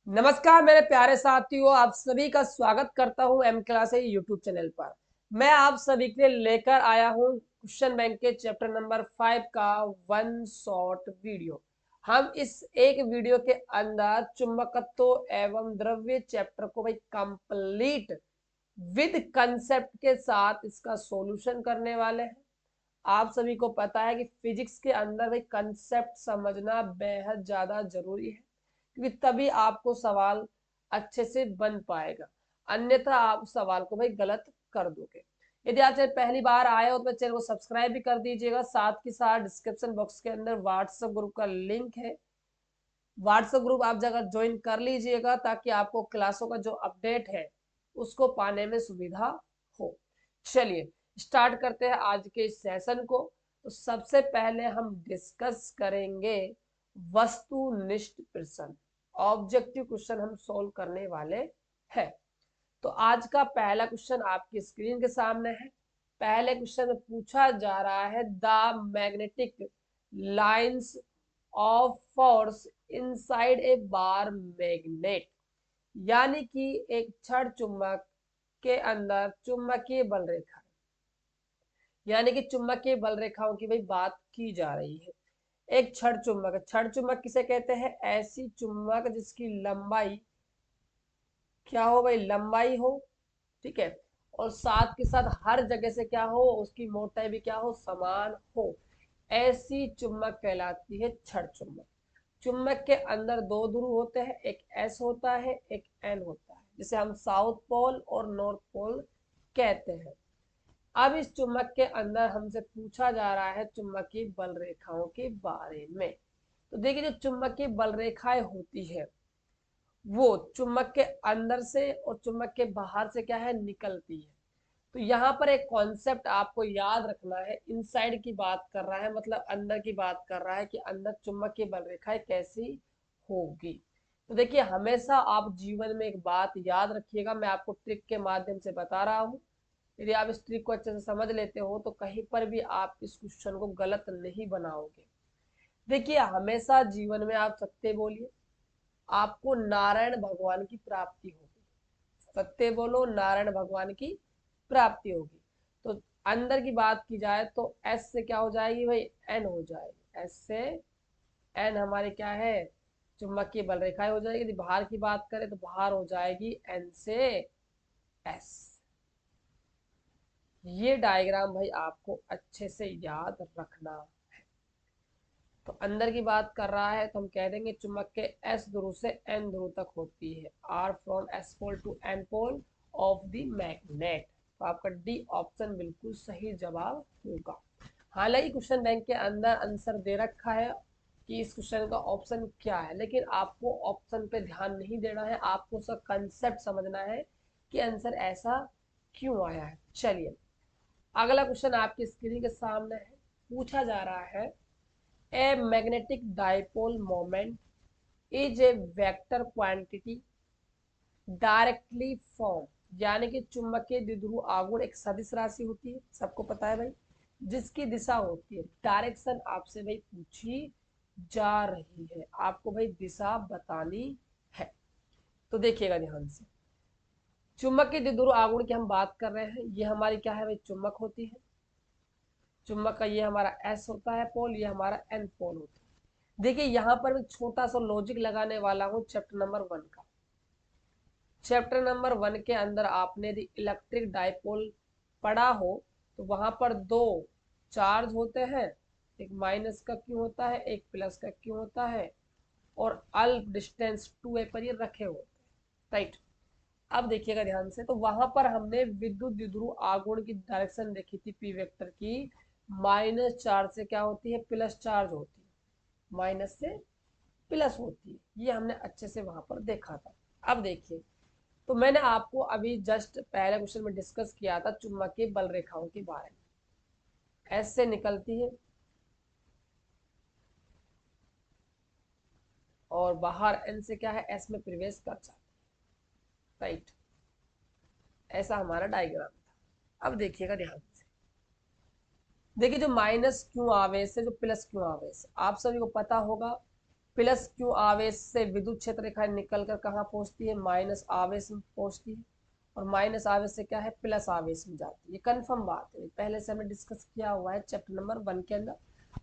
नमस्कार मेरे प्यारे साथियों, आप सभी का स्वागत करता हूं एम क्लास यूट्यूब चैनल पर। मैं आप सभी के लिए लेकर आया हूं क्वेश्चन बैंक के चैप्टर नंबर 5 का वन शॉर्ट वीडियो। हम इस एक वीडियो के अंदर चुंबकत्व एवं द्रव्य चैप्टर को भाई कंप्लीट विद कंसेप्ट के साथ इसका सॉल्यूशन करने वाले हैं। आप सभी को पता है कि फिजिक्स के अंदर भाई कंसेप्ट समझना बेहद ज्यादा जरूरी है, क्योंकि तभी आपको सवाल अच्छे से बन पाएगा, अन्यथा आप सवाल को भाई गलत कर दोगे। यदि आप चैनल पहली बार आए हो तो चैनल को सब्सक्राइब भी कर दीजिएगा। साथ के साथ डिस्क्रिप्शन बॉक्स के अंदर व्हाट्सएप ग्रुप का लिंक है, व्हाट्सएप ग्रुप आप जाकर ज्वाइन कर लीजिएगा ताकि आपको क्लासों का जो अपडेट है उसको पाने में सुविधा हो। चलिए स्टार्ट करते हैं आज के इस सेशन को। तो सबसे पहले हम डिस्कस करेंगे वस्तुनिष्ठ प्रश्न, ऑब्जेक्टिव क्वेश्चन हम सॉल्व करने वाले हैं। तो आज का पहला क्वेश्चन आपकी स्क्रीन के सामने है। पहले क्वेश्चन में पूछा जा रहा है the magnetic lines of force inside a bar magnet, यानी कि एक छड़ चुंबक के अंदर चुंबकीय बल रेखा, यानी कि चुंबकीय बल रेखाओं की भाई बात की जा रही है। एक छड़ चुंबक, छड़ चुंबक किसे कहते हैं? ऐसी चुंबक जिसकी लंबाई क्या हो भाई? लंबाई हो, ठीक है, और साथ के साथ हर जगह से क्या हो, उसकी मोटाई भी क्या हो, समान हो। ऐसी चुंबक कहलाती है छड़ चुंबक। चुंबक के अंदर दो ध्रुव होते हैं, एक एस होता है, एक एन होता है, जिसे हम साउथ पोल और नॉर्थ पोल कहते हैं। अब इस चुंबक के अंदर हमसे पूछा जा रहा है चुंबकीय बल रेखाओं के बारे में। तो देखिए, जो चुंबकीय बल रेखाएं होती है वो चुंबक के अंदर से और चुंबक के बाहर से क्या है, निकलती है। तो यहाँ पर एक कॉन्सेप्ट आपको याद रखना है, इनसाइड की बात कर रहा है, मतलब अंदर की बात कर रहा है कि अंदर चुंबक की बल रेखाएं कैसी होगी। तो देखिए, हमेशा आप जीवन में एक बात याद रखिएगा, मैं आपको ट्रिक के माध्यम से बता रहा हूँ। यदि आप इस ट्रिक को अच्छे से समझ लेते हो तो कहीं पर भी आप इस क्वेश्चन को गलत नहीं बनाओगे। देखिए, हमेशा जीवन में आप सत्य बोलिए, आपको नारायण भगवान की प्राप्ति होगी। सत्य बोलो, नारायण भगवान की प्राप्ति होगी। तो अंदर की बात की जाए तो एस से क्या हो जाएगी भाई? एन हो जाएगी। एस से एन हमारी क्या है? चुंबकीय बल रेखाएं हो जाएगी। यदि बाहर की बात करें तो बाहर हो जाएगी एन से एस। ये डायग्राम भाई आपको अच्छे से याद रखना। तो अंदर की बात कर रहा है तो हम कह देंगे चुंबक के एस ध्रुव से एन ध्रुव तक होती है, R from S pole to N pole of the magnet. तो आपका डी ऑप्शन बिल्कुल सही जवाब होगा। हालांकि क्वेश्चन बैंक के अंदर आंसर दे रखा है कि इस क्वेश्चन का ऑप्शन क्या है, लेकिन आपको ऑप्शन पे ध्यान नहीं देना है, आपको उसका कंसेप्ट समझना है कि आंसर ऐसा क्यों आया है। चलिए अगला क्वेश्चन आपकी स्क्रीन के सामने है। पूछा जा रहा है A magnetic dipole moment is a vector quantity directly formed, यानी कि चुंबकीय द्विध्रुव आघूर्ण एक सदिश राशि होती है, सबको पता है भाई, जिसकी दिशा होती है, डायरेक्शन आपसे भाई पूछी जा रही है, आपको भाई दिशा बतानी है। तो देखिएगा ध्यान से, चुंबकीय द्विध्रुव आघूर्ण की हम बात कर रहे हैं। ये हमारी क्या है भाई? चुंबक होती है। चुंबक का ये हमारा एस होता है पोल, ये हमारा एन पोल होता है। देखिए यहाँ पर मैं छोटा सा लॉजिक लगाने वाला हूँ चैप्टर नंबर 1 का। चैप्टर नंबर 1 के अंदर आपने यदि इलेक्ट्रिक डाइपोल पढ़ा हो तो वहां पर दो चार्ज होते हैं, एक माइनस का क्यों होता है, एक प्लस का क्यों होता है, और अल्प डिस्टेंस 2a पर ये रखे होते हैं, राइट। अब देखिएगा ध्यान से, तो वहां पर हमने विद्युत द्विध्रुव आघूर्ण की डायरेक्शन देखी थी पी वेक्टर की, माइनस चार्ज से क्या होती है? प्लस चार्ज होती है, माइनस से प्लस होती है, ये हमने अच्छे से वहां पर देखा था। अब देखिए, तो मैंने आपको अभी जस्ट पहले क्वेश्चन में डिस्कस किया था चुंबकीय बल रेखाओं के बारे में। एस से निकलती है और बाहर एन से क्या है? एस में प्रवेश कर जाती है, राइट। ऐसा हमारा डायग्राम था। अब देखिएगा ध्यान से, देखिए जो माइनस क्यों आवेश है, जो प्लस क्यों आवेश है, आप सभी को पता होगा प्लस क्यू आवेश से विद्युत क्षेत्र रेखा निकलकर कहाँ पहुंचती है, माइनस आवेश में पहुंचती है, और माइनस आवेश से क्या है, प्लस आवेश में जाती है। ये कंफर्म बात है, पहले से हमने डिस्कस किया हुआ है चैप्टर नंबर 1 के अंदर।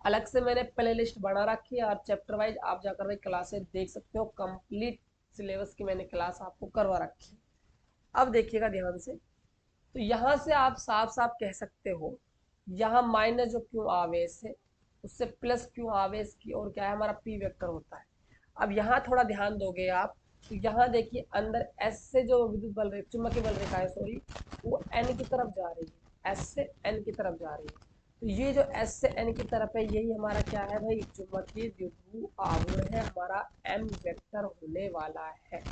अलग से मैंने प्ले लिस्ट बना रखी है और चैप्टर वाइज आप जाकर भाई क्लासेस देख सकते हो, कंप्लीट सिलेबस की मैंने क्लास आपको करवा रखी है। अब देखिएगा ध्यान से, तो यहाँ से आप साफ साफ कह सकते हो, यहाँ माइनस जो क्यू आवेश है उससे प्लस क्यू आवेश की और क्या है, हमारा पी वेक्टर होता है। अब यहाँ थोड़ा ध्यान दोगे आप, तो यहाँ देखिए अंदर एस से जो विद्युत बल रेखा, चुंबकीय बल रेखा है सॉरी, वो एन की तरफ जा रही है, एस से एन की तरफ जा रही है। तो ये जो एस से एन की तरफ है, यही हमारा क्या है भाई, चुंबकीय द्विध्रुव आघूर्ण है, हमारा एम वेक्टर होने वाला है।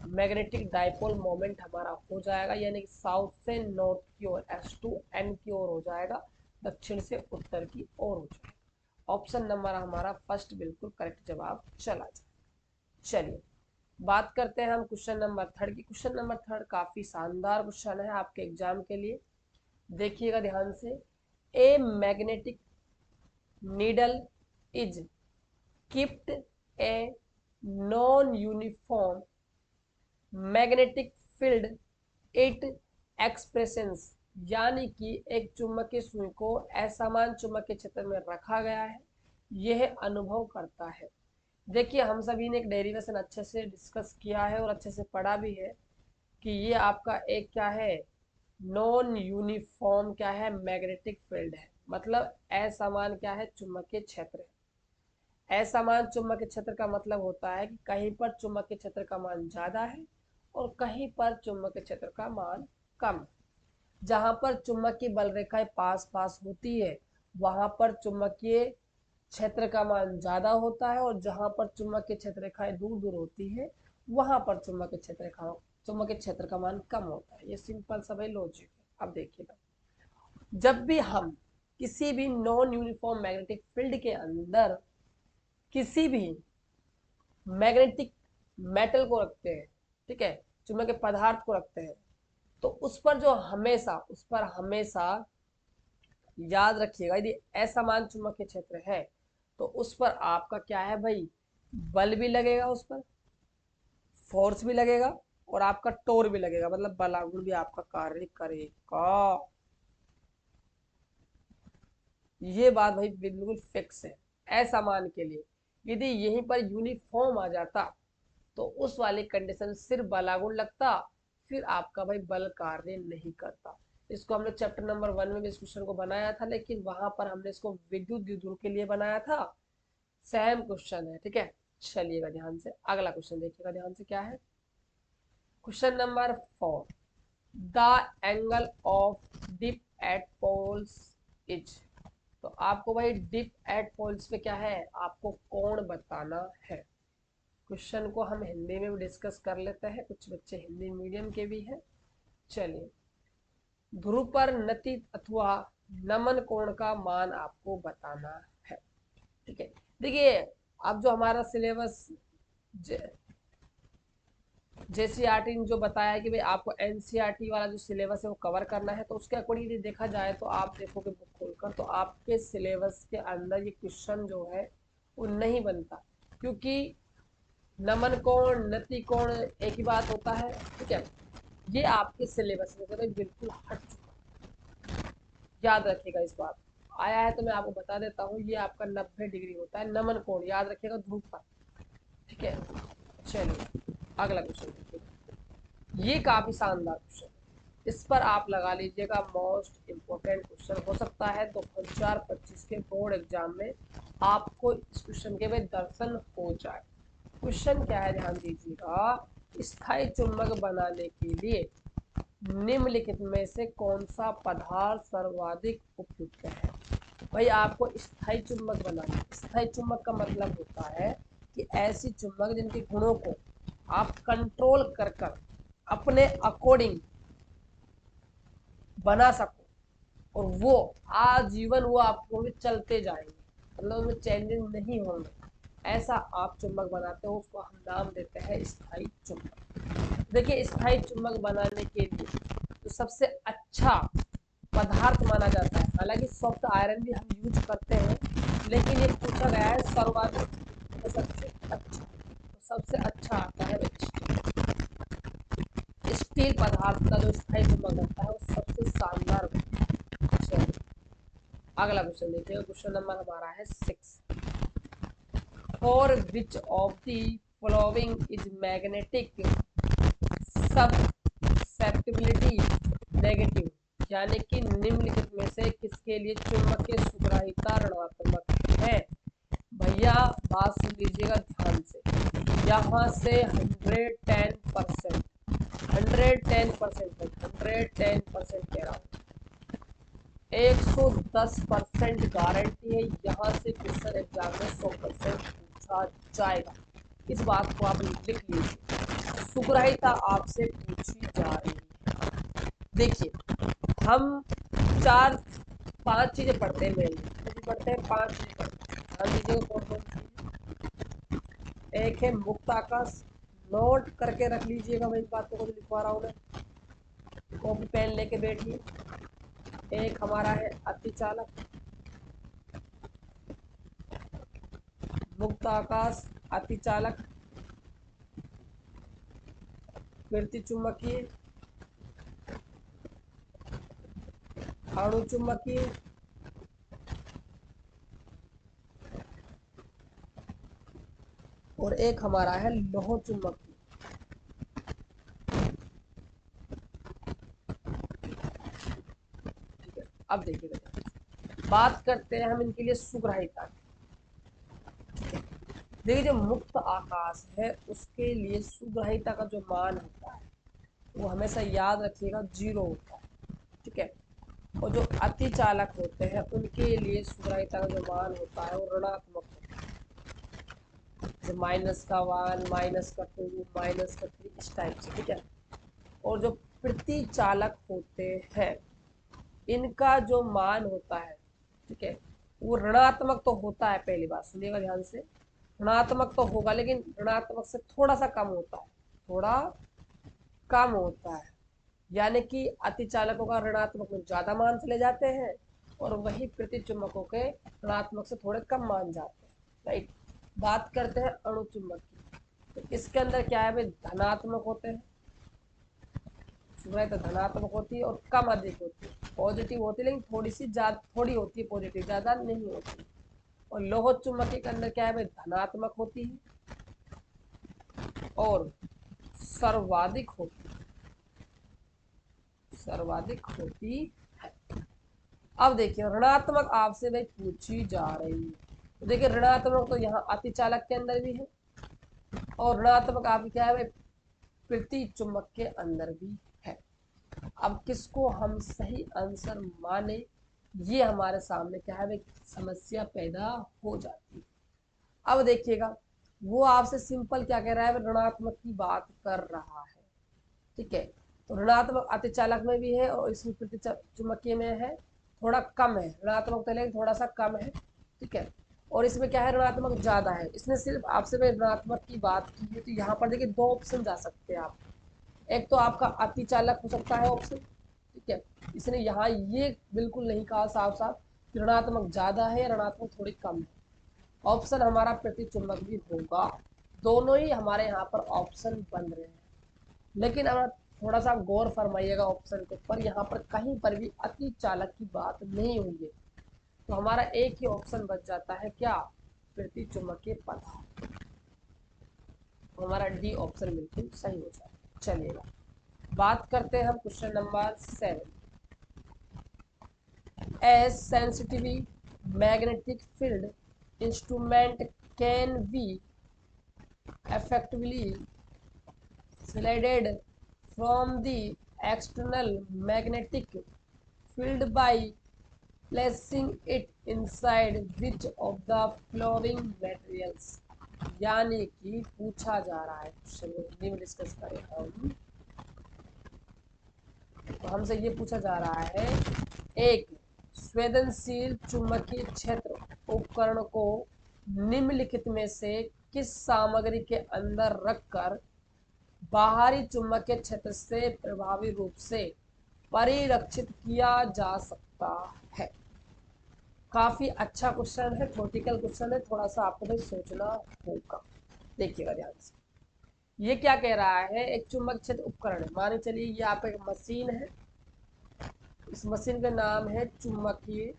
मैग्नेटिक डाइपोल मोमेंट हमारा हो जाएगा, यानी कि साउथ से नॉर्थ की ओर S2 N की ओर हो जाएगा, दक्षिण से उत्तर की ओर हो जाएगा। ऑप्शन नंबर हमारा फर्स्ट बिल्कुल करेक्ट जवाब चला जाए। चलिए बात करते हैं हम क्वेश्चन नंबर 3 की। क्वेश्चन नंबर 3 काफी शानदार क्वेश्चन है आपके एग्जाम के लिए, देखिएगा ध्यान से। A magnetic needle is keeped a non uniform magnetic field it expressions, यानी कि एक चुंबकीय सुई को असमान चुंबकीय क्षेत्र में रखा गया है, यह अनुभव करता है। देखिए हम सभी ने एक डेरिवेशन अच्छे से डिस्कस किया है और अच्छे से पढ़ा भी है कि ये आपका एक क्या है, नॉन यूनिफॉर्म क्या है, मैग्नेटिक फील्ड है, मतलब असमान क्या है, चुंबकीय क्षेत्र है। असमान चुंबकीय क्षेत्र का मतलब होता है कि कहीं पर चुंबकीय क्षेत्र का मान ज्यादा है और कहीं पर चुंबकीय क्षेत्र का मान कम। जहां पर चुंबकीय बल रेखाएं पास पास होती है वहां पर चुंबकीय क्षेत्र का मान ज्यादा होता है, और जहां पर चुंबकीय क्षेत्र रेखाएं दूर दूर होती है वहां पर चुंबकीय क्षेत्र का मान कम होता है। ये सिंपल सा भाई लॉजिक है। अब देखिएगा, जब भी हम किसी भी नॉन यूनिफॉर्म मैग्नेटिक फील्ड के अंदर किसी भी मैग्नेटिक मेटल को रखते हैं, ठीक है, चुंबकीय पदार्थ को रखते हैं, तो उस पर हमेशा याद रखिएगा, यदि असमान चुंबकीय क्षेत्र है तो उस पर आपका क्या है भाई, बल भी लगेगा, उस पर फोर्स भी लगेगा और आपका टोर भी लगेगा, मतलब बलागुण भी आपका कार्य करेगा। ये बात भाई बिल्कुल फिक्स है। असमान के लिए यदि यहीं पर यूनिफॉर्म आ जाता तो उस वाली कंडीशन सिर्फ बलागुण लगता, फिर आपका भाई बल कार्य नहीं करता। इसको हमने चैप्टर नंबर 1 में भी इस क्वेश्चन को बनाया था, लेकिन वहां पर हमने इसको विद्युत द्विध्रुव के लिए बनाया था। सेम क्वेश्चन है, ठीक है। चलिएगा ध्यान से, अगला क्वेश्चन देखिएगा ध्यान से, क्या है question number 4। The angle of dip at poles is, तो आपको भाई डिप एट पोल्स पे क्या है, आपको कोण बताना है। क्वेश्चन को हम हिंदी में भी डिस्कस कर लेते हैं, कुछ बच्चे हिंदी मीडियम के भी हैं। चलिए, ध्रुव पर नति अथवा नमन कोण का मान आपको बताना है, ठीक है। देखिए अब जो हमारा सिलेबस जेसीईआरटी ने जो बताया कि भाई आपको एनसीईआरटी वाला जो सिलेबस है वो कवर करना है, तो उसके अकॉर्डिंग यदि देखा जाए तो आप देखोगे बुक खोलकर तो आपके सिलेबस के अंदर ये क्वेश्चन जो है वो नहीं बनता, क्योंकि नमन कोण नति कोण एक ही बात होता है, ठीक है। ये आपके सिलेबस में से बिल्कुल हट चुका, याद रखिएगा इस बात। आया है तो मैं आपको बता देता हूँ, ये आपका 90 डिग्री होता है नमन कोण, याद रखिएगा ध्रुव पर, ठीक है। चलिए अगला क्वेश्चन देखिए, ये काफी शानदार क्वेश्चन, इस पर आप लगा लीजिएगा मोस्ट इम्पोर्टेंट क्वेश्चन हो सकता है 2025 के बोर्ड एग्जाम में आपको इस क्वेश्चन के में दर्शन हो जाए। क्वेश्चन क्या है ध्यान दीजिएगा, स्थायी चुंबक बनाने के लिए निम्नलिखित में से कौन सा पदार्थ सर्वाधिक उपयुक्त है। भाई आपको स्थायी चुंबक बनाना है। स्थायी चुंबक का मतलब होता है कि ऐसी चुंबक जिनके गुणों को आप कंट्रोल कर कर अपने अकॉर्डिंग बना सको और वो आजीवन वो आपको चलते जाएंगे, मतलब उनमें चेंजेस नहीं होंगे, ऐसा आप चुंबक बनाते हो, उसको हम नाम देते हैं स्थायी चुंबक। देखिए स्थायी चुंबक बनाने के लिए तो सबसे अच्छा पदार्थ माना जाता है, हालांकि सॉफ्ट आयरन भी हम यूज करते हैं, लेकिन ये पूछा गया है सर्वाधिक तो सबसे अच्छा, तो सबसे अच्छा आता है स्टील पदार्थ का जो स्थायी चुंबक होता है वो सबसे शानदार होता है। अगला क्वेश्चन देखिए, क्वेश्चन नंबर हमारा है 6। For which of the following is magnetic susceptibility negative, यानी कि निम्नलिखित में से किसके लिए चुंबकीय सुग्राहिता ऋणात्मक है। भैया बात सुन लीजिएगा ध्यान से, यहाँ से 110% 110% 110% कह रहा हूँ, 110% गारंटी है यहाँ से क्वेश्चन एग्जाम में 100% पूछा जाएगा। इस बात को आप लिख लीजिए, सुग्राहिता आपसे पूछी जा रही है। देखिए हम 4-5 चीजें पढ़ते हैं, मेनली पढ़ते हैं 5 चीजें पढ़ते हैं, ध्यान दीजिएगा कौन कौन सी। एक है मुक्त आकाश, नोट करके रख लीजिएगा, मैं इन बातों को लिखवा रहा हूँ मैं, कॉपी पेन लेके बैठिए। एक हमारा है अतिचालक, मुक्त आकाश, अतिचालक, चुंबकीय, अणु चुंबकीय, और एक हमारा है लौह चुंबकीय। ठीक है, अब देखिए बात करते हैं हम इनके लिए सुग्राहिता। देखिए जो मुक्त आकाश है उसके लिए सुग्राहिता का जो मान होता है वो हमेशा याद रखिएगा 0 होता है। ठीक है, और जो अतिचालक होते हैं उनके लिए सुग्राहिता का जो मान होता है वो ऋणात्मक होता है, जो -1, -2, -3 इस टाइप से। ठीक है, और जो प्रतिचालक होते हैं इनका जो मान होता है, ठीक है, वो ऋणात्मक तो होता है। पहली बात सुनिएगा ध्यान से, ऋणात्मक तो होगा लेकिन ऋणात्मक से थोड़ा सा कम होता है, थोड़ा कम होता है। यानी कि अतिचालकों का ऋणात्मक में ज्यादा मान चले जाते हैं और वही प्रतिचुंबकों के ऋणात्मक से थोड़े कम मान जाते हैं। राइट, बात करते हैं अणु चुंबक की, तो इसके अंदर क्या है भाई, धनात्मक होते हैं, तो धनात्मक होती है और कम अधिक होती है, पॉजिटिव होती है लेकिन थोड़ी सी ज्यादा, थोड़ी होती है पॉजिटिव, ज्यादा नहीं होती। और लौह चुंबकीय के अंदर क्या है भाई, धनात्मक होती है और सर्वाधिक होती है, सर्वाधिक होती है। अब देखिए ऋणात्मक आपसे भाई पूछी जा रही है, तो देखिए ऋणात्मक तो यहाँ अतिचालक के अंदर भी है और ऋणात्मक आपकी क्या है भाई, प्रति चुंबक के अंदर भी है। अब किसको हम सही आंसर माने, ये हमारे सामने क्या है भाई समस्या पैदा हो जाती है। अब देखिएगा वो आपसे सिंपल क्या कह रहा है, ऋणात्मक की बात कर रहा है। ठीक है, तो ऋणात्मक अतिचालक में भी है और इसमें प्रति चुंबकीय में है, थोड़ा कम है, ऋणात्मक तो लेकिन थोड़ा सा कम है। ठीक है, और इसमें क्या है, ऋणात्मक ज्यादा है। इसने सिर्फ आपसे मैं ऋणात्मक की बात की है, तो यहाँ पर देखिए 2 ऑप्शन जा सकते हैं आप। एक तो आपका अतिचालक हो सकता है ऑप्शन, ठीक है, इसने यहाँ ये बिल्कुल नहीं कहा साफ साफ ऋणात्मक ज्यादा है या ऋणात्मक थोड़ी कम है। ऑप्शन हमारा प्रतिचुंबक भी होगा, दोनों ही हमारे यहाँ पर ऑप्शन बन रहे हैं। लेकिन अगर थोड़ा सा गौर फरमाइएगा ऑप्शन के ऊपर, यहाँ पर कहीं पर भी अति चालक की बात नहीं हुई है, तो हमारा एक ही ऑप्शन बच जाता है क्या, प्रति चुंबकीय पदार्थ। तो हमारा डी ऑप्शन बिल्कुल सही हो जाए। चलिएगा बात करते हैं हम question number 7। As sensitive magnetic field instrument can be effectively slided from the external magnetic field by placing it inside which of the following materials, यानी कि पूछा जा रहा है क्वेश्चन हिंदी में डिस्कस करें हम, तो हमसे ये पूछा जा रहा है, एक संवेदनशील चुंबकीय क्षेत्र उपकरण को निम्नलिखित में से किस सामग्री के अंदर रखकर बाहरी चुंबकीय क्षेत्र से प्रभावी रूप से परिरक्षित किया जा सकता है। काफी अच्छा क्वेश्चन है, थ्योरेटिकल क्वेश्चन है, थोड़ा सा आपको भी सोचना होगा। देखिएगा ध्यान से, ये क्या कह रहा है, एक चुंबक क्षेत्र उपकरण है। मान चलिए ये आप एक मशीन है, इस मशीन का नाम है चुंबकीय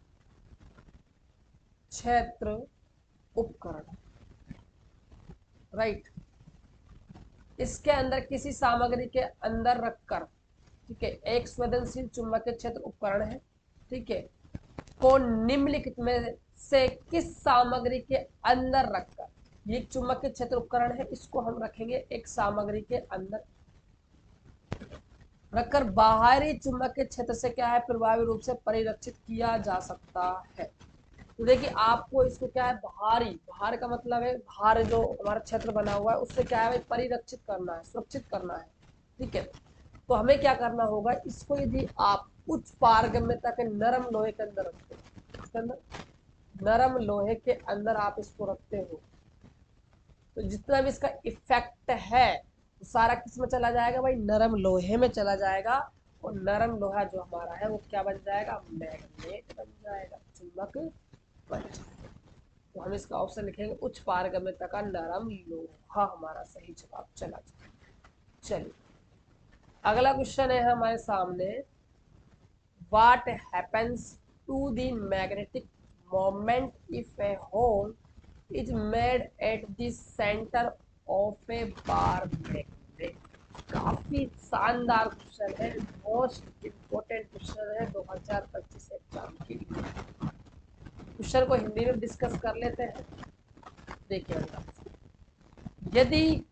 क्षेत्र उपकरण, राइट। इसके अंदर किसी सामग्री के अंदर रखकर, ठीक है, एक संवेदनशील चुंबकीय क्षेत्र उपकरण है, ठीक है, को निम्नलिखित में से किस सामग्री के अंदर रखकर, ये चुंबकीय क्षेत्र उपकरण है, इसको हम रखेंगे एक सामग्री के अंदर रखकर बाहरी चुंबकीय क्षेत्र से क्या है, प्रभावी रूप से परिरक्षित किया जा सकता है। तो देखिए आपको इसको क्या है, बाहर का मतलब है बाहर जो हमारा क्षेत्र बना हुआ है उससे क्या है भाई, परिरक्षित करना है, सुरक्षित करना है, ठीक है। तो हमें क्या करना होगा, इसको यदि आप उच्च पारगम्यता के नरम लोहे के अंदर रखते हो, इसके अंदर नरम लोहे के अंदर आप इसको रखते हो, तो जितना भी इसका इफेक्ट है तो सारा किस में चला जाएगा भाई, नरम लोहे में चला जाएगा। और नरम लोहा जो हमारा है वो क्या बन जाएगा, मैग्नेट बन जाएगा, चुंबक बन जाएगा। तो हम इसका ऑप्शन लिखेंगे उच्च पारगम्यता का नरम लोहा, हमारा सही जवाब चला जाएगा। चलिए अगला क्वेश्चन है हमारे सामने, what happens to the magnetic moment if a hole is made at the center of a bar magnet। काफी शानदार क्वेश्चन है, मोस्ट इम्पोर्टेंट क्वेश्चन है 2025 एग्जाम के लिए। क्वेश्चन को हिंदी में डिस्कस कर लेते हैं। देखिए यदि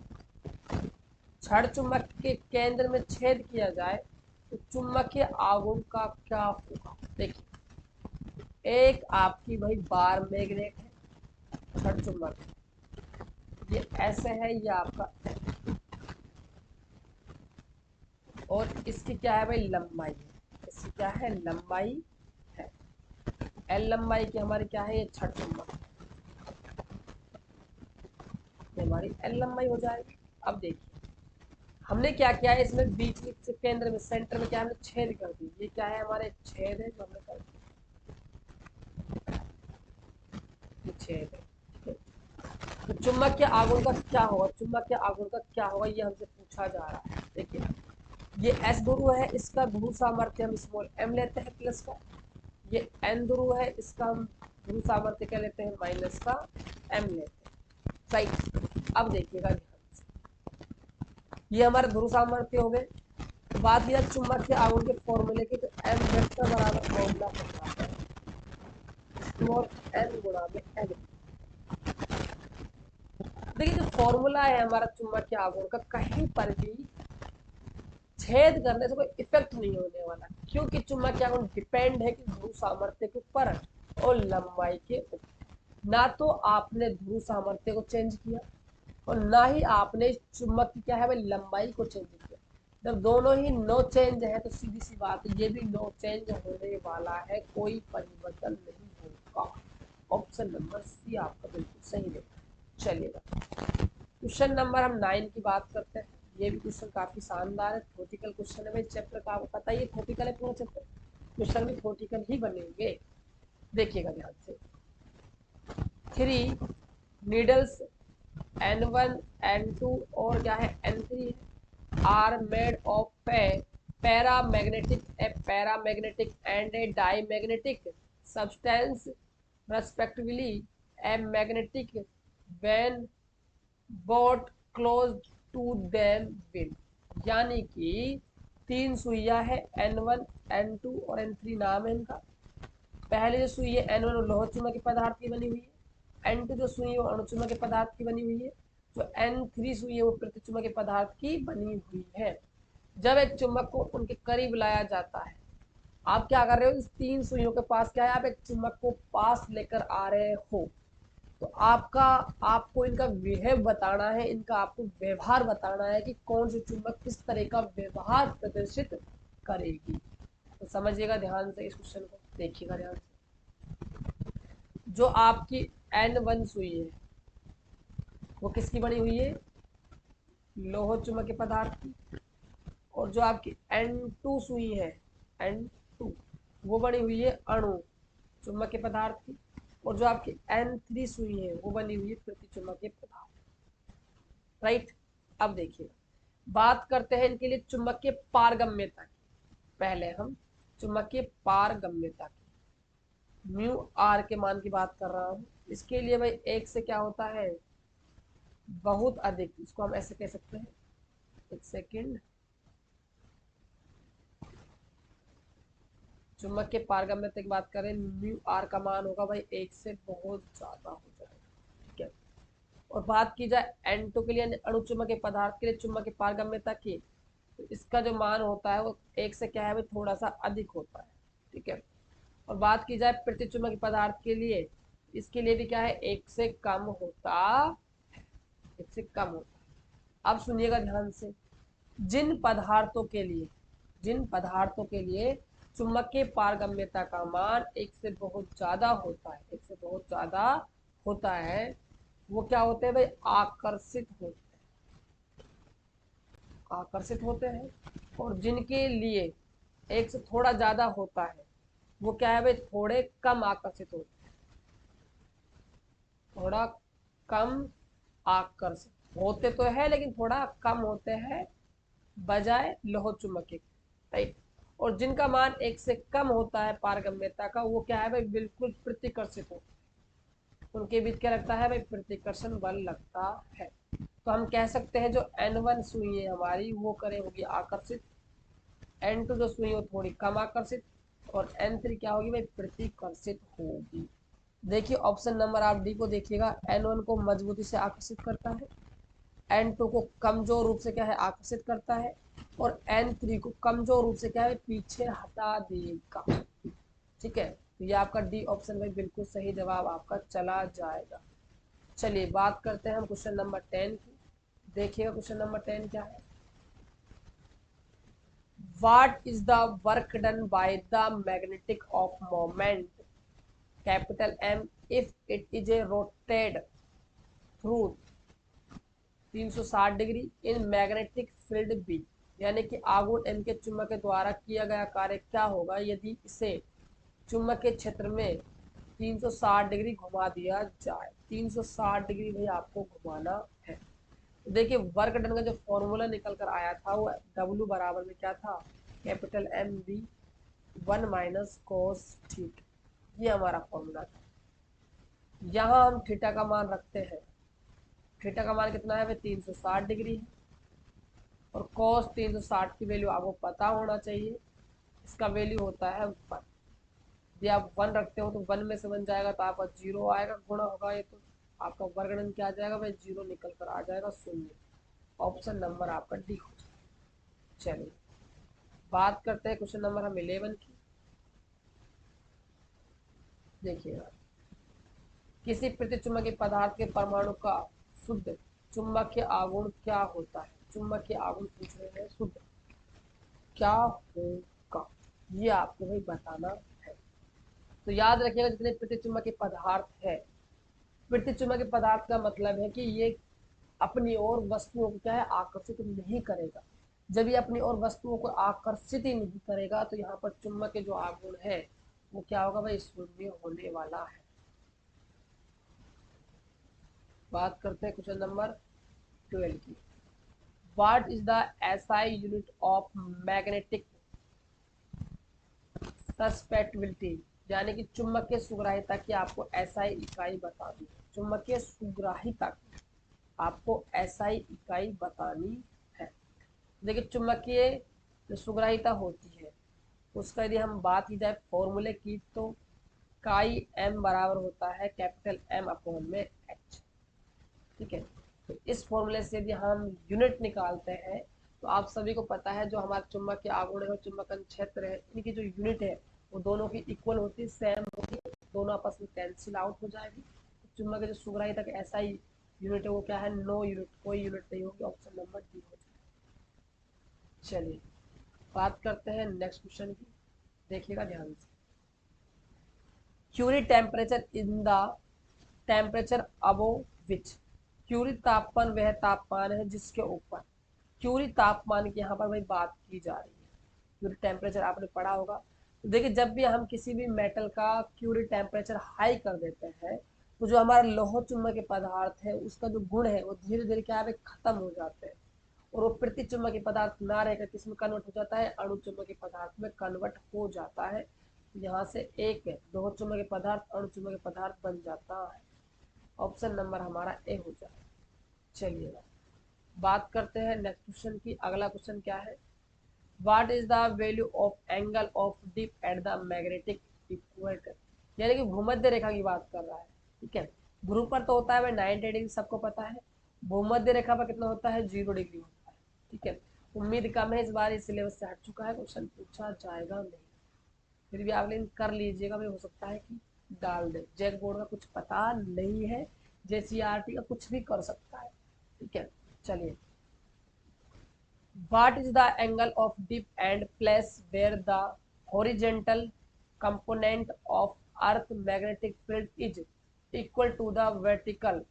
छड़ चुंबक के केंद्र में छेद किया जाए तो चुंबकीय आघूर्ण का क्या होगा। देखिए एक आपकी भाई बार मैग्नेट है, छड़ चुंबक, ये ऐसे है, ये आपका, और इसकी क्या है भाई, लंबाई है, इसकी क्या है, लंबाई है, एल लंबाई की हमारी क्या है, ये छड़ चुंबक, ये हमारी एल लंबाई हो जाएगी। अब देखिए हमने क्या किया है, इसमें बीच में केंद्र में सेंटर में क्या हमने छेद कर दी, ये क्या है, हमारे छेद है जो हमने कर दिया, छेद है। तो चुंबक के आघूर्ण का क्या होगा, चुंबक के आघूर्ण का क्या होगा, ये हमसे पूछा जा रहा है। देखिए ये एस ध्रुव है, इसका ध्रुव सामर्थ्य हम स्मॉल एम लेते हैं प्लस का, ये एन ध्रुव है, इसका हम ध्रुव सामर्थ्य क्या लेते हैं, माइनस का एम लेते हैं, राइट। अब देखिएगा ध्यान से, ये हमारे ध्रुव सामर्थ्य हो गए। तो बात किया चुंबक के आघूर्ण के फॉर्मूले की, तो एम वेक्टर बराबर फॉर्मूला होता है स्मॉल एन गुणा में एन। देखिए जो फॉर्मूला है हमारा चुंबक के आघूर्ण का, कहीं पर भी छेद करने से कोई इफेक्ट नहीं होने वाला, क्योंकि चुंबक के आघूर्ण डिपेंड है कि ध्रुव सामर्थ्य के ऊपर और लंबाई के ऊपर। ना तो आपने ध्रुव सामर्थ्य को चेंज किया और ना ही आपने चुंबक की क्या है भाई, लंबाई को चेंज किया। जब दोनों ही नो चेंज है तो सीधी सी बात है, ये भी नो चेंज होने वाला है, कोई परिवर्तन नहीं होगा। ऑप्शन नंबर सी आपका बिल्कुल सही है। चलिएगा क्वेश्चन नंबर हम 9 की बात करते हैं। ये भी क्वेश्चन काफी शानदार है, थ्योरेटिकल क्वेश्चन है भाई, चैप्टर का आपको पता ही है थ्योरेटिकल है पूरा चैप्टर, क्वेश्चन भी थ्योरेटिकल ही बनेंगे। देखिएगा ध्यान से, 3 नीडल्स N1 N2 और क्या है N3 are made of paramagnetic and a diamagnetic substance respectively a magnetic when brought close to them will. यानी कि 3 सुइया है, N1 N2 और N3 नाम है इनका। पहले जो सुई है N1 लोह चुंबकीय के पदार्थ की बनी हुई है, N2 जो सुई है वो अणुचुंबकीय के पदार्थ की बनी हुई है, जो N3 सुई है वो प्रतिचुंबकीय के पदार्थ की बनी हुई है। जब एक चुंबक को उनके करीब लाया जाता है, आप क्या कर रहे हो, इस 3 सुइयों के पास क्या है, आप एक चुंबक को पास लेकर आ रहे हो, तो आपको इनका बिहेव बताना है, इनका आपको व्यवहार बताना है कि कौन सी चुंबक किस तरह का व्यवहार प्रदर्शित करेगी। तो समझिएगा ध्यान से इस क्वेश्चन को, देखिएगा ध्यान से। जो आपकी N1 सुई है वो किसकी बनी हुई है, लोह चुंबकीय पदार्थ की, और जो आपकी N2 सुई है N2 वो बनी हुई है अणु चुंबकीय पदार्थ की, और जो आपकी N3 सुई है वो बनी हुई है प्रति चुंबकीय पदार्थ। राइट। अब देखिए बात करते हैं इनके लिए चुंबकीय पारगम्यता की। पहले हम चुंबकीय पारगम्यता की म्यू आर के मान की बात कर रहा हूं। इसके लिए भाई एक से क्या होता है, बहुत अधिक, इसको हम ऐसे कह सकते हैं, एक सेकेंड, चुंबकीय पारगम्यता की बात करें, म्यू आर का मान होगा भाई एक से बहुत ज्यादा हो जाएगा। ठीक है। और बात की जाए N2 के लिए, अणु चुंबकीय पदार्थ के लिए चुंबकीय पारगम्यता की, तो इसका जो मान होता है वो एक से क्या है भाई थोड़ा सा अधिक होता है। ठीक है। और बात की जाए प्रतिचुंबकीय पदार्थ के लिए, इसके लिए भी क्या है, एक से कम होता, एक से कम होता। अब सुनिएगा ध्यान से, जिन पदार्थों के लिए, जिन पदार्थों के लिए चुंबकीय पारगम्यता का मान एक से बहुत ज्यादा होता है, एक से बहुत ज्यादा होता है, वो क्या होते हैं भाई, आकर्षित होते हैं, आकर्षित होते हैं। और जिनके लिए एक से थोड़ा ज्यादा होता है वो क्या है भाई, थोड़े कम आकर्षित होते हैं, थोड़ा कम आकर्षित होते तो है लेकिन थोड़ा कम होते हैं बजाय लोह चुंबकीय। राइट। और जिनका मान एक से कम होता है पारगम्यता का, वो क्या है भाई, बिल्कुल प्रतिकर्षित होते हैं, उनके बीच क्या लगता है भाई, प्रतिकर्षण बल लगता है। तो हम कह सकते हैं जो N1 सुई है हमारी वो करे होगी आकर्षित, N2 जो सुई हो थोड़ी कम आकर्षित, और N3 क्या होगी भाई, प्रतिकर्षित होगी। देखिए ऑप्शन नंबर आप डी को देखिएगा, N1 को मजबूती से आकर्षित करता है, N2 को कमजोर रूप से क्या है आकर्षित करता है, और N3 को कमजोर रूप से क्या है पीछे हटा देगा। ठीक है। तो ये आपका डी ऑप्शन भाई बिल्कुल सही जवाब आपका चला जाएगा। चलिए बात करते हैं हम क्वेश्चन नंबर 10 की। देखिएगा क्वेश्चन नंबर 10 क्या है। What is the work done by the magnetic of moment capital M if it is a rotated through 360 degree in magnetic field B, यानी कि आघूर्ण एम के चुंबक के द्वारा किया गया कार्य क्या होगा यदि इसे चुंबकीय क्षेत्र में 360 डिग्री घुमा दिया जाए। 360 डिग्री भाई आपको घुमाना है। तो देखिए वर्क डन का जो फॉर्मूला निकल कर आया था वो W बराबर में क्या था, capital M B 1 minus cos theta, ये हमारा फॉर्मूला था। यहाँ हम थीटा का मान रखते हैं, थीटा का मान कितना है भाई 360 डिग्री है, और cos 360 की वैल्यू आपको पता होना चाहिए, इसका वैल्यू होता है 1। यदि आप 1 रखते हो तो 1 में से बन जाएगा तो आपका 0 आएगा, गुणा होगा ये तो आपका वर्गणन क्या आ जाएगा भाई, 0 निकल कर आ जाएगा 0। ऑप्शन नंबर आपका डी हो जाएगा। चलिए बात करते हैं क्वेश्चन नंबर हम 11 की। देखिएगा, किसी प्रतिचुंबकीय पदार्थ के परमाणु का शुद्ध चुंबकीय आघूर्ण क्या होता है, चुंबकीय आघूर्ण पूछ रहे हैं, शुद्ध क्या होगा ये आपको भाई बताना है। तो याद रखिएगा जितने प्रतिचुंबकीय पदार्थ है, प्रतिचुंबकीय पदार्थ का मतलब है कि ये अपनी ओर वस्तुओं को क्या है आकर्षित नहीं करेगा। जब ये अपनी ओर वस्तुओं को आकर्षित ही नहीं करेगा तो यहाँ पर चुंबकीय जो आघूर्ण है वो क्या होगा भाई, शून्य होने वाला है। बात करते हैं क्वेश्चन नंबर 12 की। What is the SI unit of magnetic susceptibility, यानी कि चुंबकीय सुग्राहिता की आपको SI इकाई बतानी है। चुंबकीय सुग्राहिता की आपको SI इकाई बतानी है। देखिए चुंबकीय जो सुग्राहिता होती है उसका यदि हम बात की जाए फॉर्मूले की, तो काई एम बराबर होता है कैपिटल एम अपॉन में एच। ठीक है। तो इस फॉर्मूले से यदि हम यूनिट निकालते हैं तो आप सभी को पता है जो हमारा चुंबक के आघूर्ण है और चुंबकन क्षेत्र है, इनकी जो यूनिट है वो दोनों की इक्वल होती है, सेम होती है, दोनों आपस में कैंसिल आउट हो जाएगी। चुंबक जो सुग्राहिता का ऐसा ही यूनिट है वो क्या है, नो यूनिट, कोई यूनिट नहीं होगी। ऑप्शन नंबर डी हो जाएगा। चलिए बात करते हैं नेक्स्ट क्वेश्चन की। देखिएगा ध्यान से, Curie temperature in the temperature above which, Curie तापमान वह तापमान है जिसके ऊपर, क्यूरी तापमान की यहाँ पर भाई बात की जा रही है। क्यूरी टेम्परेचर आपने पढ़ा होगा, तो देखिए जब भी हम किसी भी मेटल का क्यूरी टेम्परेचर हाई कर देते हैं तो जो हमारा लौह चुंबकीय पदार्थ है उसका जो गुण है वो धीरे धीरे क्या है खत्म हो जाते हैं, और वो प्रति चुंबकीय पदार्थ ना रहकर किसमें कन्वर्ट हो जाता है, अणु चुंबकीय पदार्थ में कन्वर्ट हो जाता है। यहाँ से एक लौह चुंबकीय पदार्थ अणु चुंबकीय पदार्थ बन जाता है। ऑप्शन नंबर हमारा ए हो जाए। चलिए बात करते हैं नेक्स्ट क्वेश्चन की। अगला क्वेश्चन क्या है, what is the value of angle of dip at the magnetic equator, यानी कि भूमध्य रेखा की बात कर रहा है। ठीक है, ध्रुव पर तो होता है भाई 90 डिग्री, सबको पता है। भूमध्य रेखा पर कितना होता है, 0 डिग्री होता है। ठीक है, उम्मीद कम है इस बार इस सिलेबस से हट चुका है, क्वेश्चन पूछा जाएगा नहीं, फिर भी आप लेकिन कर लीजिएगा भाई, हो सकता है कि डाल दे। जैक बोर्ड का कुछ पता नहीं है, JCERT का कुछ भी कर सकता है। ठीक है, चलिए what is the angle of dip and place where the horizontal component of earth magnetic field is equal to the vertical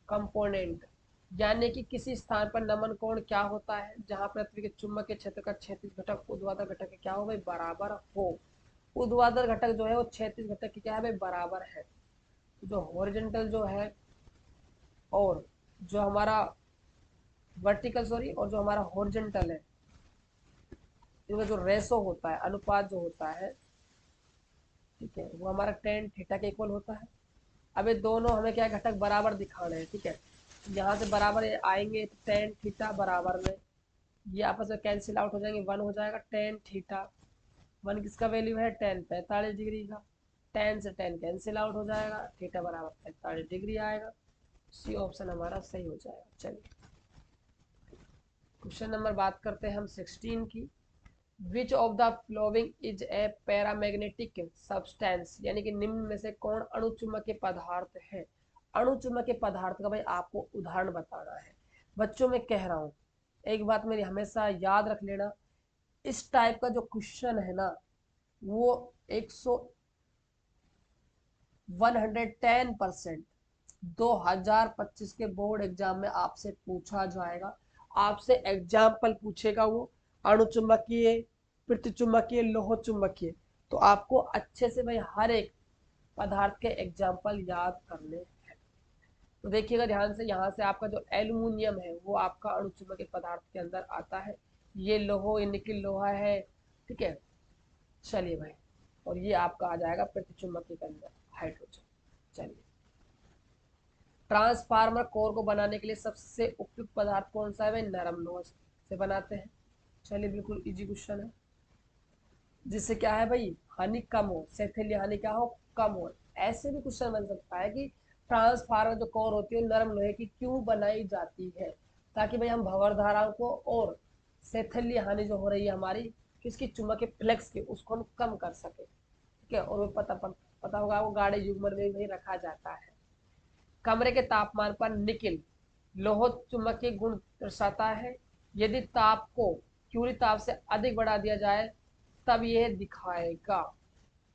component, यानी कि किसी स्थान पर नमन कोण क्या होता है जहां पृथ्वी के चुंबकीय क्षेत्र का क्षैतिज घटक ऊर्ध्वाधर घटक के क्या हो भाई बराबर हो। ऊर्ध्वाधर घटक जो है वो क्षैतिज घटक की क्या है भाई बराबर है। जो हॉरिजॉन्टल जो है और जो हमारा वर्टिकल सॉरी और जो हमारा हॉरिजॉन्टल है, इनका जो रेशो होता है, अनुपात जो होता है, ठीक है, वो हमारा टेन थीटा के इक्वल होता है। अब ये दोनों हमें क्या घटक बराबर दिखाने हैं। ठीक है, यहाँ से बराबर आएंगे तो टेन थीटा बराबर में ये आपस में कैंसिल आउट हो जाएंगे, 1 हो जाएगा टेन थीटा। 1 किसका वैल्यू है, टेन 45 डिग्री का, 10 से 10 कैंसिल आउट हो जाएगा, थीटा बराबर 45 डिग्री आएगा। सी ऑप्शन हमारा सही हो जाएगा। चलिए क्वेश्चन नंबर बात करते हैं हम 16 की। Which of the following is a paramagnetic substance, यानी कि निम्न में से कौन अणुचुंबकीय पदार्थ है। अणुचुंबकीय पदार्थ का भाई आपको उदाहरण बताना है। बच्चों में कह रहा हूं एक बात मेरी हमेशा याद रख लेना, इस टाइप का जो क्वेश्चन है ना वो 110% 2025 के बोर्ड एग्जाम में आपसे पूछा जाएगा। आपसे एग्जाम्पल पूछेगा वो अणुचुंबकीय, प्रतिचुंबकीय, लोह चुंबकीय, तो आपको अच्छे से भाई हर एक पदार्थ के एग्जाम्पल याद करने हैं। तो देखिएगा ध्यान से, यहाँ से आपका जो एल्यूमिनियम है वो आपका अणुचुंबकीय पदार्थ के अंदर आता है। ये लोहो ये निकिल लोहा है। ठीक है, चलिए भाई, और ये आपका आ जाएगा प्रतिचुंबकीय के अंदर हाइड्रोजन। चलिए ट्रांसफार्मर कोर को बनाने के लिए सबसे उपयुक्त पदार्थ कौन सा है भाई, नरम लोहा से बनाते हैं। चलिए बिल्कुल इजी क्वेश्चन है, जिससे क्या है भाई हानि कम हो, सेथेलिया हानि क्या हो कम हो। ऐसे भी क्वेश्चन बन सकता है कि ट्रांसफार्मर जो कोर होती है नरम लोहे की क्यों बनाई जाती है, ताकि भाई हम भंवर धाराओं को और सेथेलिया हानि जो हो रही है हमारी किसकी, चुंबकीय फ्लेक्स की, उसको हम कम कर सके। ठीक है, और वो पता होगा वो गाड़ी युग्मन में भी रखा जाता है। कमरे के तापमान पर निकिल लोह चुंबकीय गुण दर्शाता है। यदि ताप को क्यूरी ताप से अधिक बढ़ा दिया जाए तब यह दिखाएगा।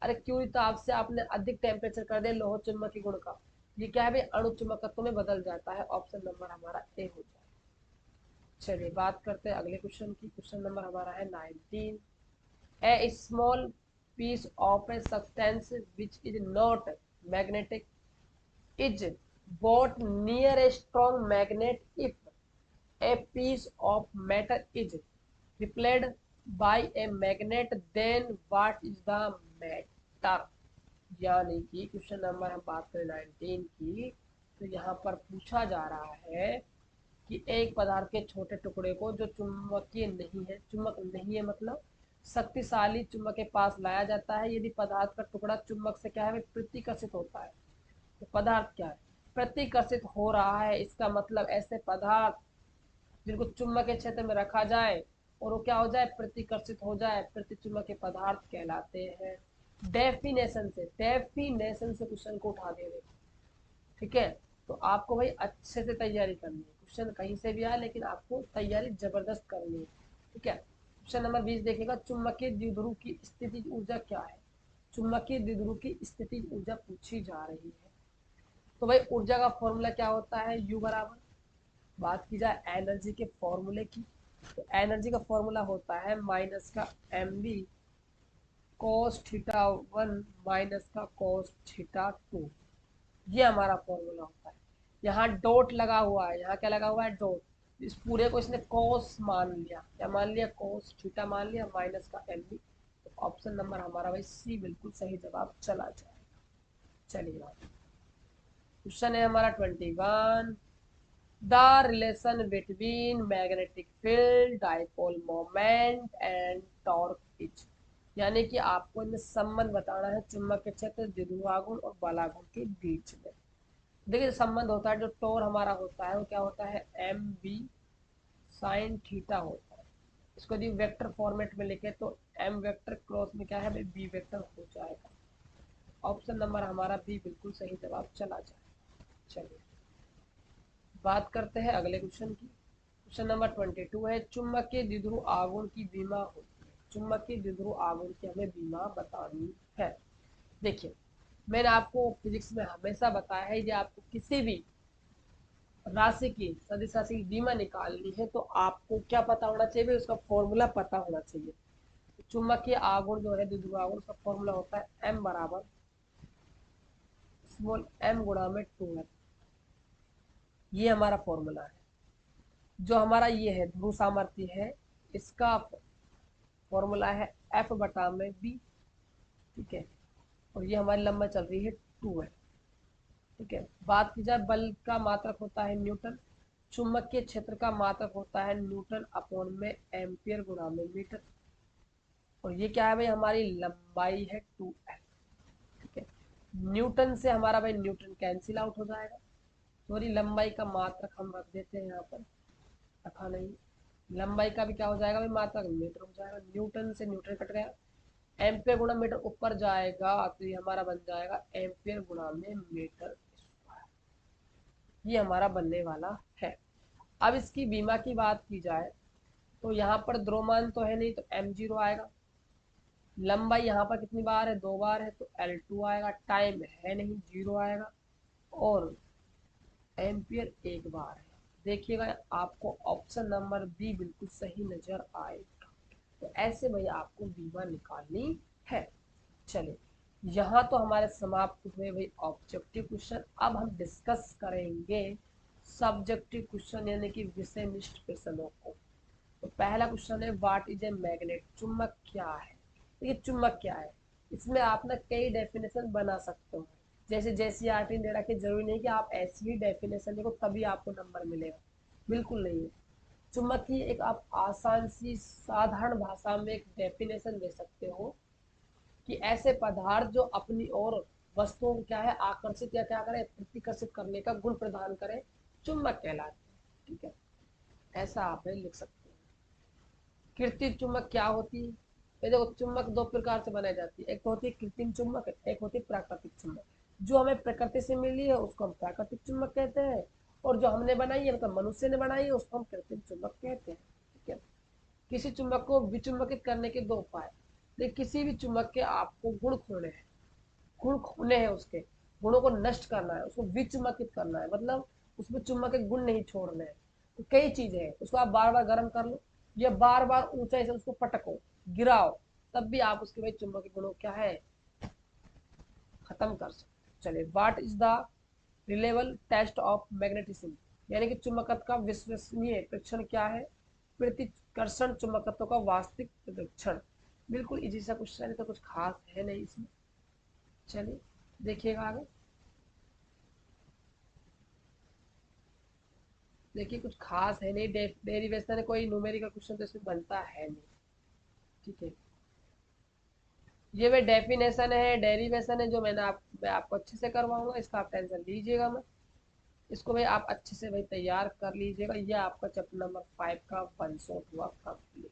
अरे क्यूरी ताप से आपने अधिक टेम्परेचर कर दिया लोह चुंबकीय गुण का, ये क्या है भाई अणु चुंबकत्व में बदल जाता है। ऑप्शन नंबर हमारा ए हो जाए। चलिए बात करते हैं अगले क्वेश्चन की। क्वेश्चन नंबर हमारा है 19। A small piece of a substance which is not magnetic is brought near a strong magnet if a piece of metal is repelled by a magnet, then what is the matter, यानी कि question number हम बात करें 19 की, तो यहाँ पर पूछा जा रहा है कि एक पदार्थ के छोटे टुकड़े को जो चुंबकीय नहीं है, चुंबक नहीं है मतलब शक्तिशाली चुंबक के पास लाया जाता है। यदि पदार्थ का टुकड़ा चुंबक से क्या है प्रतिकर्षित होता है, तो पदार्थ क्या है प्रतिकर्षित हो रहा है, इसका मतलब ऐसे पदार्थ जिनको चुंबकीय क्षेत्र में रखा जाए और वो क्या हो जाए प्रतिकर्षित हो जाए, प्रतिचुंबकीय पदार्थ कहलाते हैं। डेफिनेशन से क्वेश्चन को उठा दे। ठीक है, तो आपको भाई अच्छे से तैयारी करनी है, क्वेश्चन कहीं से भी आए लेकिन आपको तैयारी जबरदस्त करनी है। ठीक है, क्वेश्चन नंबर 20 देखिएगा, चुंबकीय द्विध्रुव की स्थिति ऊर्जा क्या है। चुंबकीय द्विध्रुव की स्थिति ऊर्जा पूछी जा रही है। तो भाई ऊर्जा का फॉर्मूला क्या होता है, यू बराबर, बात की जाए एनर्जी के फॉर्मूले की, तो एनर्जी का फॉर्मूला होता है माइनस का M B cos theta 1 minus का cos थीटा 2, ये हमारा फॉर्मूला होता है। यहाँ डॉट लगा हुआ है, यहाँ क्या लगा हुआ है, डॉट। इस पूरे को इसने cos मान लिया, क्या मान लिया, cos थीटा मान लिया माइनस का एम बी। तो ऑप्शन नंबर हमारा भाई सी बिल्कुल सही जवाब चला जाएगा। चलिए क्वेश्चन है हमारा 21, the relation between magnetic field, dipole moment and torque is, यानी कि आपको इनमें संबंध बताना है चुंबकीय क्षेत्र, द्विध्रुवाघूर्ण और बलाघूर्ण के बीच में। देखिए संबंध होता है, जो टोर हमारा होता है वो क्या होता है, एम बी साइन थीटा होता है। इसको यदि वेक्टर फॉर्मेट में लिखे तो एम वेक्टर क्रॉस में क्या है भाई, बी वेक्टर हो जाएगा। ऑप्शन नंबर हमारा बी बिल्कुल सही जवाब चला जाए। चलिए बात करते हैं अगले क्वेश्चन की। क्वेश्चन नंबर 22 है, चुंबकीय द्विध्रुव आघूर्ण की बीमा होती है। चुंबकीय द्विध्रुव आघूर्ण की हमें बीमा बतानी है। देखिए मैंने आपको फिजिक्स में हमेशा बताया है कि आपको किसी भी राशि की, सदिश राशि की बीमा निकालनी है तो आपको क्या पता होना चाहिए, उसका फॉर्मूला पता होना चाहिए। चुंबकीय आघूर्ण जो है, द्विध्रुव आघूर्ण, उसका फॉर्मूला होता है एम बराबर स्मॉल एम गुणा में 2 एम। ये हमारा फॉर्मूला है। जो हमारा ये है ध्रुव सामर्थ्य है, इसका फॉर्मूला है एफ बटा में बी, ठीक है। और ये हमारी लंबाई चल रही है 2 है, ठीक है। बात की जाए बल का मात्रक होता है न्यूटन, चुंबकीय क्षेत्र का मात्रक होता है न्यूटन अपॉन में एम्पियर गुणा में मीटर। और ये क्या है भाई, हमारी लंबाई है 2 एल, ठीक है। न्यूटन से हमारा भाई न्यूटन कैंसिल आउट हो जाएगा, सॉरी लंबाई का मात्रक हम रख देते हैं यहाँ पर, रखा नहीं, लंबाई का भी क्या हो जाएगा भाई, मात्रक मीटर हो जाएगा। न्यूटन से न्यूटन कट गया, एम्पियर गुणा मीटर ऊपर जाएगा तो ये हमारा बन जाएगा एम्पियर गुणा में मीटर स्क्वायर। ये हमारा बनने वाला है। अब इसकी बीमा की बात की जाए तो यहाँ पर द्रव्यमान तो है नहीं तो m0 आएगा। लंबाई यहाँ पर कितनी बार है, 2 बार है तो L2 आएगा। टाइम है नहीं, 0 आएगा। और एम्पियर 1 बार है। देखिएगा आपको ऑप्शन नंबर बी बिल्कुल सही नजर आएगा। तो ऐसे भैया आपको बीमा निकालनी है। चलिए यहाँ तो हमारे समाप्त हुए भाई ऑब्जेक्टिव क्वेश्चन। अब हम डिस्कस करेंगे सब्जेक्टिव क्वेश्चन यानी कि विषयनिष्ठ प्रश्नों को। तो पहला क्वेश्चन है, व्हाट इज ए मैग्नेट, चुंबक क्या है। देखिए चुंबक क्या है, इसमें आप ना कई डेफिनेशन बना सकते हो, जैसे JCERT ने दे रखी, जरूरी नहीं कि आप ऐसी ही डेफिनेशन देखो तभी आपको नंबर मिलेगा, बिल्कुल नहीं है। चुंबक की एक आप आसान सी साधारण भाषा में एक डेफिनेशन दे सकते हो कि ऐसे पदार्थ जो अपनी ओर वस्तुओं को क्या है आकर्षित या क्या करे, प्रतिकर्षित करने का गुण प्रदान करे, चुंबक कहलाते हैं, ठीक है। ऐसा आप लिख सकते हैं। कृत्रिम चुंबक क्या होती है, ये देखो चुंबक दो प्रकार से बनाई जाती है, एक तो होती है कृत्रिम चुंबक, एक होती है प्राकृतिक चुंबक। जो हमें प्रकृति से मिली है उसको हम प्राकृतिक चुंबक कहते हैं, और जो हमने बनाई है मतलब मनुष्य ने बनाई है उसको हम कृत्रिम चुंबक कहते हैं, ठीक है। किसी चुंबक को विचुंबकित करने के दो उपाय। देखिए किसी भी चुंबक के आपको गुण खोने हैं, गुण खोने हैं, उसके गुणों को नष्ट करना है, उसको विचुंबकित करना है, मतलब उसमें चुंबक के गुण नहीं छोड़ने हैं। तो कई चीजें हैं, उसको आप बार बार गर्म कर लो या बार बार ऊंचाई से उसको पटको, गिराओ, तब भी आप उसके भाई चुंबक के गुणों क्या है खत्म कर सकते। चलिए what is the reliable test of magnetism, यानी कि चुंबकत्व का विश्वसनीय परीक्षण क्या है, प्रतिकर्षण चुंबकत्व का वास्तविक परीक्षण। बिल्कुल इजी सा क्वेश्चन है, तो कुछ खास है नहीं इसमें। चलिए देखिएगा आगे। देखिए कुछ खास है नहीं, डेरिवेशन कोई न्यूमेरिकल क्वेश्चन तो इसमें बनता है नहीं, ठीक है। ये वे डेफिनेशन है, डेरिवेशन है जो मैं आपको अच्छे से करवाऊंगा, इसका आप टेंशन लीजिएगा मत। इसको भाई आप अच्छे से भाई तैयार कर लीजिएगा। ये आपका चैप्टर नंबर 5 का वन शॉट हुआ कंप्लीट।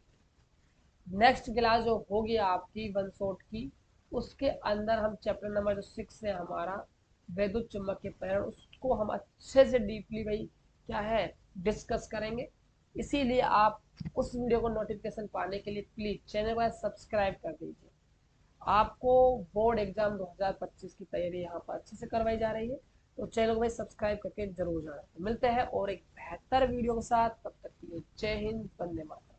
नेक्स्ट क्लास जो होगी आपकी वन शॉट की, उसके अंदर हम चैप्टर नंबर जो 6 है हमारा वैद्युत चुंबक के प्रेरण, उसको हम अच्छे से डीपली भाई क्या है डिस्कस करेंगे। इसीलिए आप उस वीडियो को नोटिफिकेशन पाने के लिए प्लीज चैनल को सब्सक्राइब कर दीजिए। आपको बोर्ड एग्जाम 2025 की तैयारी यहाँ पर अच्छे से करवाई जा रही है, तो चैनल को भाई सब्सक्राइब करके जरूर जाना। तो मिलते हैं और एक बेहतर वीडियो के साथ, तब तक के लिए जय हिंद, वंदे मातरम।